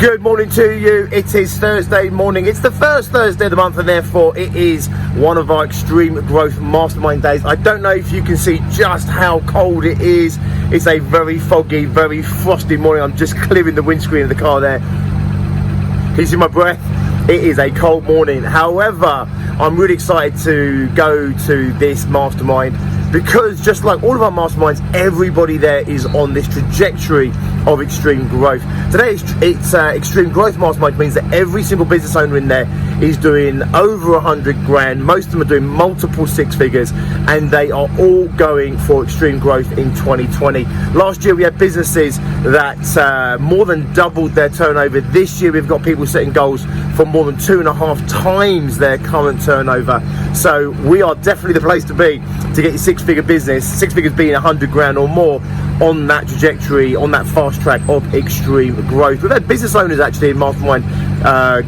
Good morning to you. It is Thursday morning. It's the first Thursday of the month, and therefore it is one of our Extreme Growth Mastermind days. I don't know if you can see just how cold it is. It's a very foggy, very frosty morning. I'm just clearing the windscreen of the car there. Can you see my breath? It is a cold morning. However, I'm really excited to go to this mastermind because just like all of our masterminds, everybody there is on this trajectory of extreme growth. Today it's Extreme Growth Mastermind, means that every single business owner in there is doing over 100 grand. Most of them are doing multiple six figures, and they are all going for extreme growth in 2020. Last year we had businesses that more than doubled their turnover. This year we've got people setting goals for more than 2.5 times their current turnover. So we are definitely the place to be to get your six-figure business, six figures being 100 grand or more, on that trajectory, on that fast track of extreme growth. We've had business owners actually in Mastermind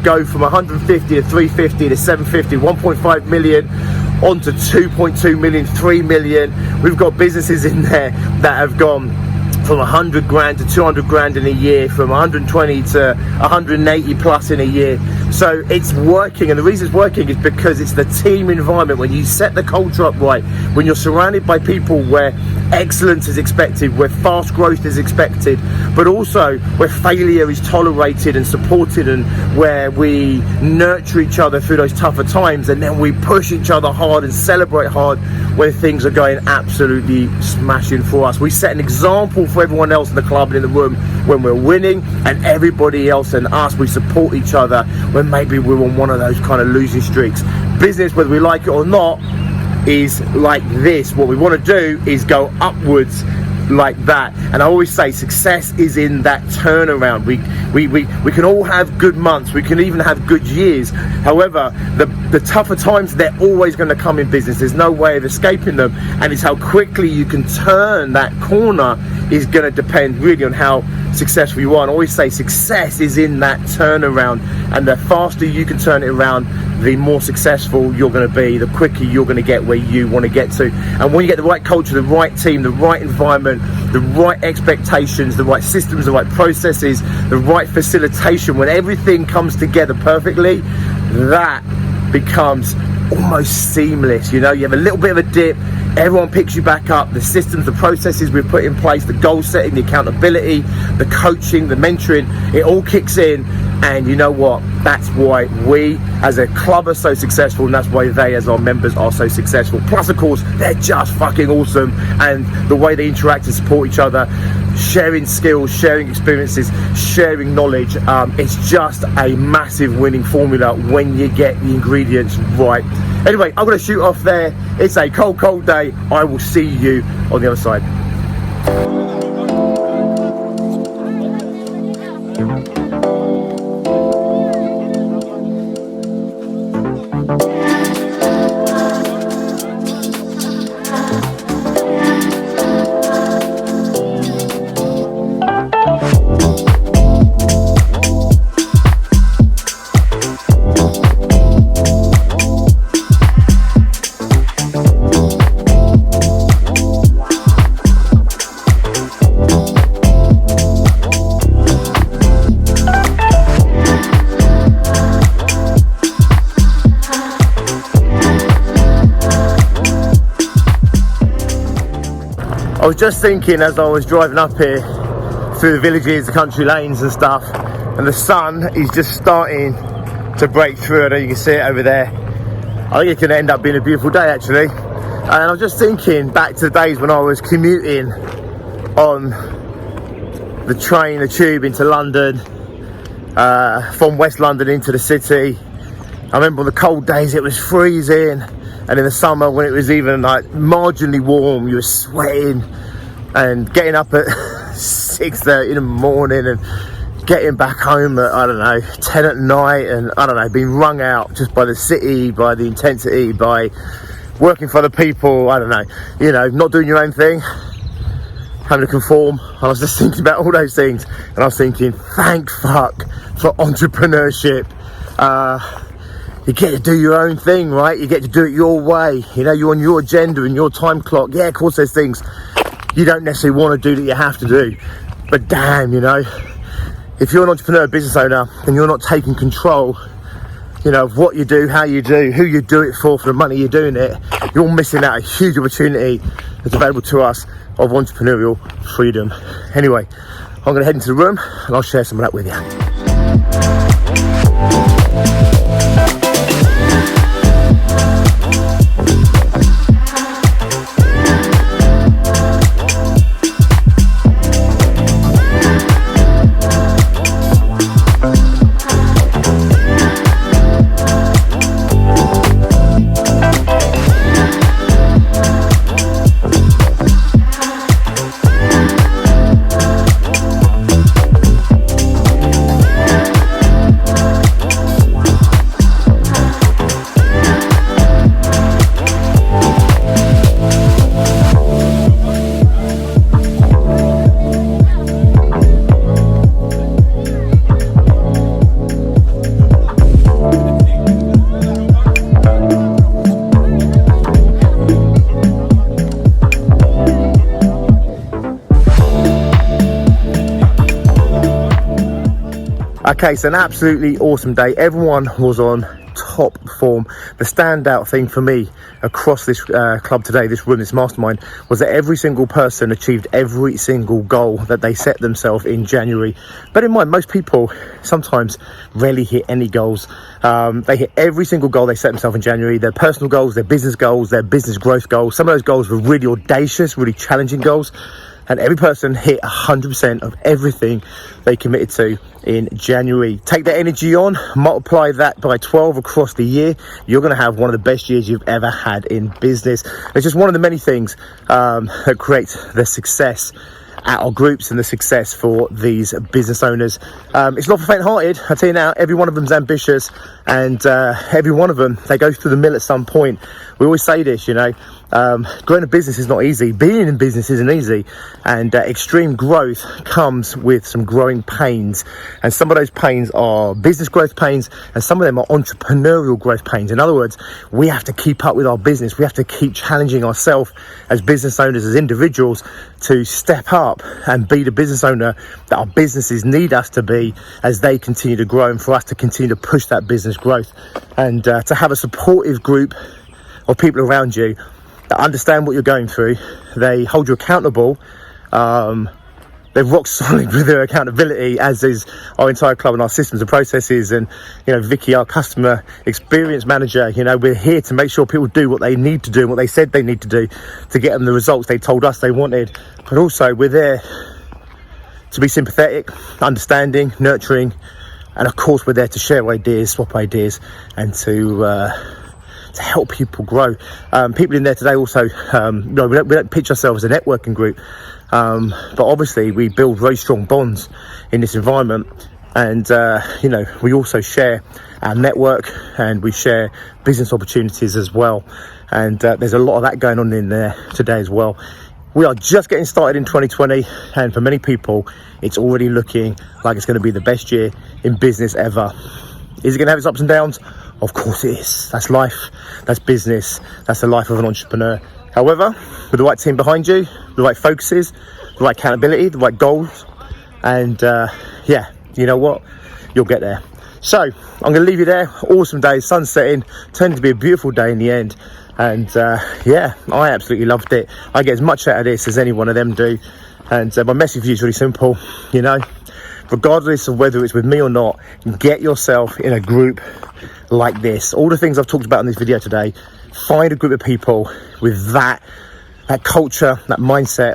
go from 150 to 350 to 750, 1.5 million on to 2.2 million, 3 million. We've got businesses in there that have gone from 100 grand to 200 grand in a year, from 120 to 180 plus in a year. So it's working, and the reason it's working is because it's the team environment. When you set the culture up right, when you're surrounded by people where excellence is expected, where fast growth is expected, but also where failure is tolerated and supported, and where we nurture each other through those tougher times, and then we push each other hard and celebrate hard when things are going absolutely smashing for us. We set an example for everyone else in the club and in the room when we're winning, and everybody else and us, we support each other when maybe we're on one of those kind of losing streaks. Business, whether we like it or not, is like this. What we want to do is go upwards like that, and I always say success is in that turnaround. We can all have good months, we can even have good years. However, the tougher times, they're always going to come in business. There's no way of escaping them, and it's how quickly you can turn that corner is going to depend really on how successful you are. And I always say success is in that turnaround, and the faster you can turn it around, the more successful you're going to be, the quicker you're going to get where you want to get to. And when you get the right culture, the right team, the right environment, the right expectations, the right systems, the right processes, the right facilitation, when everything comes together perfectly, that becomes almost seamless. You know, you have a little bit of a dip, everyone picks you back up. The systems, the processes we've put in place, the goal setting, the accountability, the coaching, the mentoring, it all kicks in. And you know what? That's why we as a club are so successful, and that's why they as our members are so successful. Plus, of course, they're just fucking awesome, and the way they interact and support each other, sharing skills, sharing experiences, sharing knowledge, it's just a massive winning formula when you get the ingredients right. Anyway, I'm going to shoot off there. It's a cold day. I will see you on the other side. I was just thinking as I was driving up here through the villages, the country lanes and stuff, and the sun is just starting to break through. I know you can see it over there. I think it can end up being a beautiful day actually. And I was just thinking back to the days when I was commuting on the train, the tube into London, from West London into the city. I remember on the cold days it was freezing, and in the summer when it was even like marginally warm, you were sweating, and getting up at 6:30 in the morning and getting back home at, I don't know, 10 at night, and I don't know, being wrung out just by the city, by the intensity, by working for other people, I don't know, you know, not doing your own thing, having to conform. I was just thinking about all those things, and I was thinking, thank fuck for entrepreneurship. You get to do your own thing, right? You get to do it your way. You know, you're on your agenda and your time clock. Yeah, of course there's things you don't necessarily want to do that you have to do. But damn, you know, if you're an entrepreneur, business owner, and you're not taking control, of what you do, how you do, who you do it for the money you're doing it, you're missing out a huge opportunity that's available to us of entrepreneurial freedom. Anyway, I'm going to head into the room and I'll share some of that with you. Okay, so an absolutely awesome day. Everyone was on top form. The standout thing for me across this club today, this room, this mastermind, was that every single person achieved every single goal that they set themselves in January. Bear in mind, most people sometimes rarely hit any goals. They hit every single goal they set themselves in January, their personal goals, their business goals, their business growth goals. Some of those goals were really audacious, really challenging goals. And every person hit 100% of everything they committed to in January. Take that energy on, multiply that by 12 across the year. You're going to have one of the best years you've ever had in business. It's just one of the many things that creates the success at our groups and the success for these business owners. It's not for faint-hearted. I tell you now, every one of them's ambitious, and every one of them, they go through the mill at some point. We always say this, growing a business is not easy. Being in business isn't easy, and extreme growth comes with some growing pains, and some of those pains are business growth pains, and some of them are entrepreneurial growth pains. In other words, we have to keep up with our business. We have to keep challenging ourselves as business owners, as individuals, to step up and be the business owner that our businesses need us to be as they continue to grow, and for us to continue to push that business growth, and to have a supportive group of people around you that understand what you're going through. They hold you accountable. They're rock solid with their accountability, as is our entire club and our systems and processes. And Vicky, our customer experience manager, we're here to make sure people do what they need to do and what they said they need to do to get them the results they told us they wanted. But also, we're there to be sympathetic, understanding, nurturing, and of course we're there to share ideas, swap ideas, and to help people grow. People in there today also, we don't pitch ourselves as a networking group, but obviously we build very strong bonds in this environment, and we also share our network, and we share business opportunities as well, and there's a lot of that going on in there today as well. We are just getting started in 2020, and for many people it's already looking like it's going to be the best year in business ever. Is it going to have its ups and downs? Of course it is. That's life, that's business, that's the life of an entrepreneur. However, with the right team behind you, the right focuses, the right accountability, the right goals, and you know what? You'll get there. So I'm going to leave you there. Awesome day, sun setting, turned to be a beautiful day in the end. And I absolutely loved it. I get as much out of this as any one of them do. And my message for you is really simple. Regardless of whether it's with me or not, get yourself in a group like this. All the things I've talked about in this video today, find a group of people with that culture, that mindset.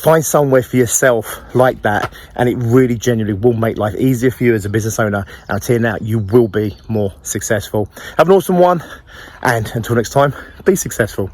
Find somewhere for yourself like that, and it really genuinely will make life easier for you as a business owner. And I'll tell you now, you will be more successful. Have an awesome one, and until next time, be successful.